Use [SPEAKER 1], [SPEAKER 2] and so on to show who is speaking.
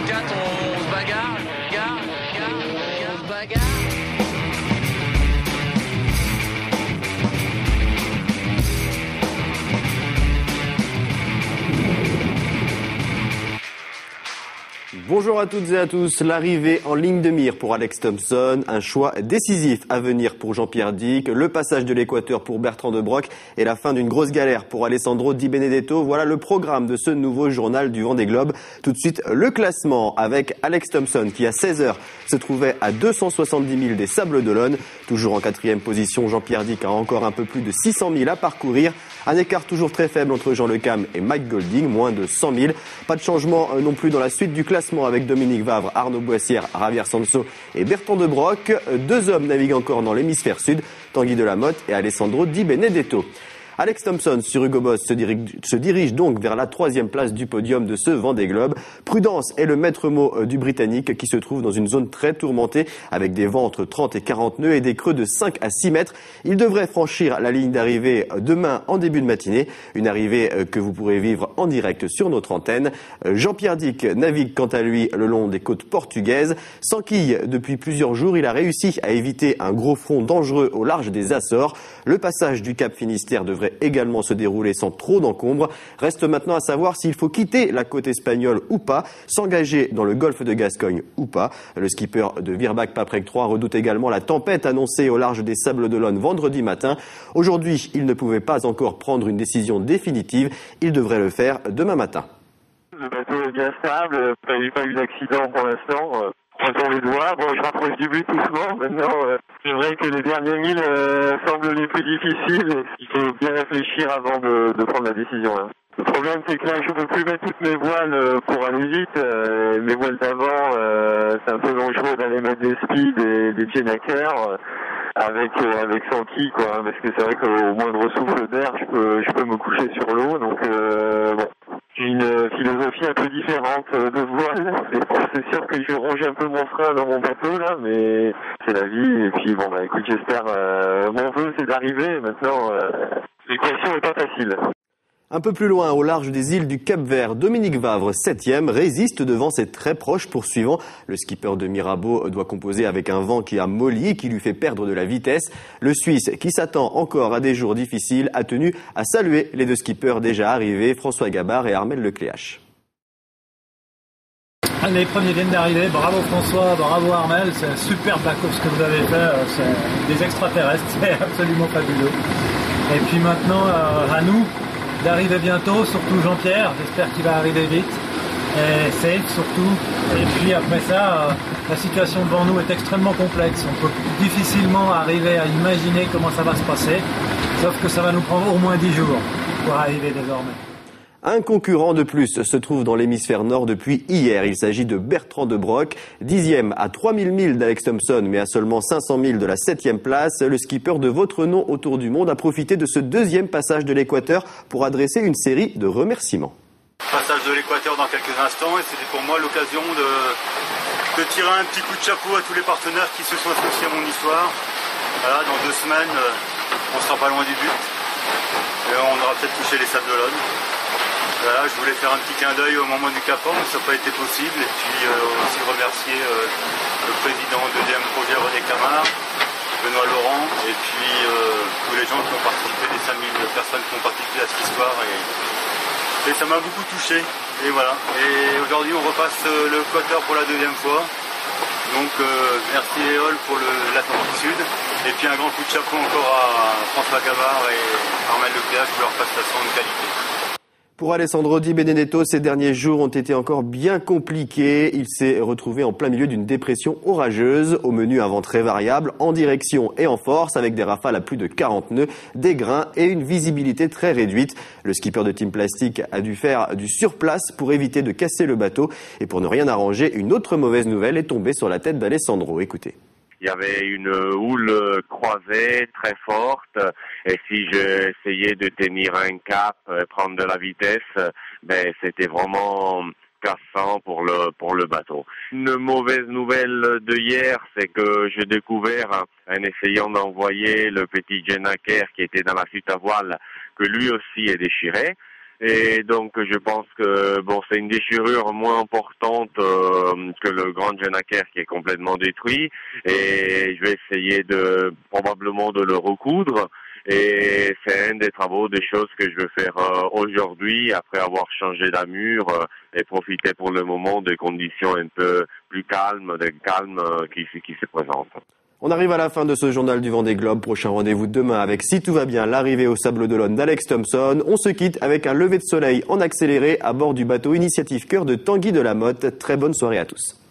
[SPEAKER 1] 4, on se bagarre, on se bagarre.
[SPEAKER 2] Bonjour à toutes et à tous. L'arrivée en ligne de mire pour Alex Thompson, un choix décisif à venir pour Jean-Pierre Dick, le passage de l'équateur pour Bertrand De Broek et la fin d'une grosse galère pour Alessandro Di Benedetto. Voilà le programme de ce nouveau journal du Vendée Globe. Tout de suite, le classement avec Alex Thompson qui à 16h se trouvait à 270 000 des Sables d'Olonne. Toujours en 4e position, Jean-Pierre Dick a encore un peu plus de 600 000 à parcourir. Un écart toujours très faible entre Jean Le Cam et Mike Golding, moins de 100 000. Pas de changement non plus dans la suite du classement avec Dominique Vavre, Arnaud Boissière, Javier Sanso et Bertrand De Broek. Deux hommes naviguent encore dans l'hémisphère sud, Tanguy Delamotte et Alessandro Di Benedetto. Alex Thompson sur Hugo Boss se dirige donc vers la 3e place du podium de ce Vendée Globe. Prudence est le maître mot du Britannique qui se trouve dans une zone très tourmentée avec des vents entre 30 et 40 nœuds et des creux de 5 à 6 mètres. Il devrait franchir la ligne d'arrivée demain en début de matinée. Une arrivée que vous pourrez vivre en direct sur notre antenne. Jean-Pierre Dick navigue quant à lui le long des côtes portugaises. Sans quille depuis plusieurs jours, il a réussi à éviter un gros front dangereux au large des Açores. Le passage du Cap Finistère devrait également se dérouler sans trop d'encombre. Reste maintenant à savoir s'il faut quitter la côte espagnole ou pas, s'engager dans le golfe de Gascogne ou pas. Le skipper de Virbac Paprec 3 redoute également la tempête annoncée au large des Sables d'Olonne vendredi matin. Aujourd'hui, il ne pouvait pas encore prendre une décision définitive. Il devrait le faire demain matin.
[SPEAKER 3] Le bateau est bien stable, pas eu d'accident pour l'instant. Croisons les doigts, bon je rapproche du but doucement, maintenant c'est vrai que les derniers milles semblent les plus difficiles, il faut bien réfléchir avant de prendre la décision. Hein. Le problème c'est que là je ne peux plus mettre toutes mes voiles pour aller vite, mes voiles d'avant c'est un peu dangereux d'aller mettre des speeds et des Jennaker avec sans quille quoi, parce que c'est vrai qu'au moindre souffle d'air je peux me coucher sur l'eau, donc bon. J'ai une philosophie un peu différente de voile. C'est sûr que je vais ronger un peu mon frein dans mon bateau là, mais c'est la vie. Et puis bon bah écoute, j'espère. Mon vœu c'est d'arriver. Maintenant, l'équation est pas facile.
[SPEAKER 2] Un peu plus loin, au large des îles du Cap-Vert, Dominique Vavre, 7e, résiste devant ses très proches poursuivants. Le skipper de Mirabeau doit composer avec un vent qui a molli et qui lui fait perdre de la vitesse. Le Suisse, qui s'attend encore à des jours difficiles, a tenu à saluer les deux skippers déjà arrivés, François Gabard et Armel Lecléache.
[SPEAKER 4] Les premiers viennent d'arriver, bravo François, bravo Armel, c'est superbe la course que vous avez fait, c'est des extraterrestres, c'est absolument fabuleux. Et puis maintenant, à nous d'arriver bientôt, surtout Jean-Pierre, j'espère qu'il va arriver vite, et safe surtout. Et puis après ça, la situation devant nous est extrêmement complexe, on peut difficilement arriver à imaginer comment ça va se passer, sauf que ça va nous prendre au moins 10 jours pour arriver désormais.
[SPEAKER 2] Un concurrent de plus se trouve dans l'hémisphère nord depuis hier. Il s'agit de Bertrand De Broek, 10e à 3000 milles d'Alex Thompson, mais à seulement 500 000 de la 7e place. Le skipper de votre nom autour du monde a profité de ce deuxième passage de l'équateur pour adresser une série de remerciements.
[SPEAKER 5] Passage de l'équateur dans quelques instants et c'était pour moi l'occasion de tirer un petit coup de chapeau à tous les partenaires qui se sont associés à mon histoire. Voilà, dans 2 semaines, on sera pas loin du but et on aura peut-être touché les Sables d'Olonne. Voilà, je voulais faire un petit clin d'œil au moment du Cap, mais ça n'a pas été possible. Et puis aussi remercier le président de DM Projet René Camard, Benoît Laurent, et puis tous les gens qui ont participé, les 5000 personnes qui ont participé à cette histoire. Et ça m'a beaucoup touché. Et voilà. Et aujourd'hui, on repasse le quater pour la 2e fois. Donc merci Éole pour l'Atlantique Sud. Et puis un grand coup de chapeau encore à François Gabard et Armel Lecléache pour leur prestation de qualité.
[SPEAKER 2] Pour Alessandro Di Benedetto, ces derniers jours ont été encore bien compliqués. Il s'est retrouvé en plein milieu d'une dépression orageuse. Au menu, un vent très variable, en direction et en force, avec des rafales à plus de 40 nœuds, des grains et une visibilité très réduite. Le skipper de Team Plastic a dû faire du surplace pour éviter de casser le bateau. Et pour ne rien arranger, une autre mauvaise nouvelle est tombée sur la tête d'Alessandro. Écoutez.
[SPEAKER 6] Il y avait une houle croisée très forte et si j'essayais de tenir un cap, prendre de la vitesse, c'était vraiment cassant pour le bateau. Une mauvaise nouvelle de hier, c'est que j'ai découvert en essayant d'envoyer le petit Jennaker qui était dans la chute à voile que lui aussi est déchiré. Et donc je pense que bon, c'est une déchirure moins importante que le Grand Genaker qui est complètement détruit. Et je vais essayer probablement de le recoudre. Et c'est un des travaux, des choses que je veux faire aujourd'hui après avoir changé d'armure et profiter pour le moment des conditions un peu plus calmes, qui se présentent.
[SPEAKER 2] On arrive à la fin de ce journal du Vendée Globe. Prochain rendez-vous demain avec, si tout va bien, l'arrivée au Sables d'Olonne d'Alex Thomson. On se quitte avec un lever de soleil en accéléré à bord du bateau Initiative Cœur de Tanguy de la Motte. Très bonne soirée à tous.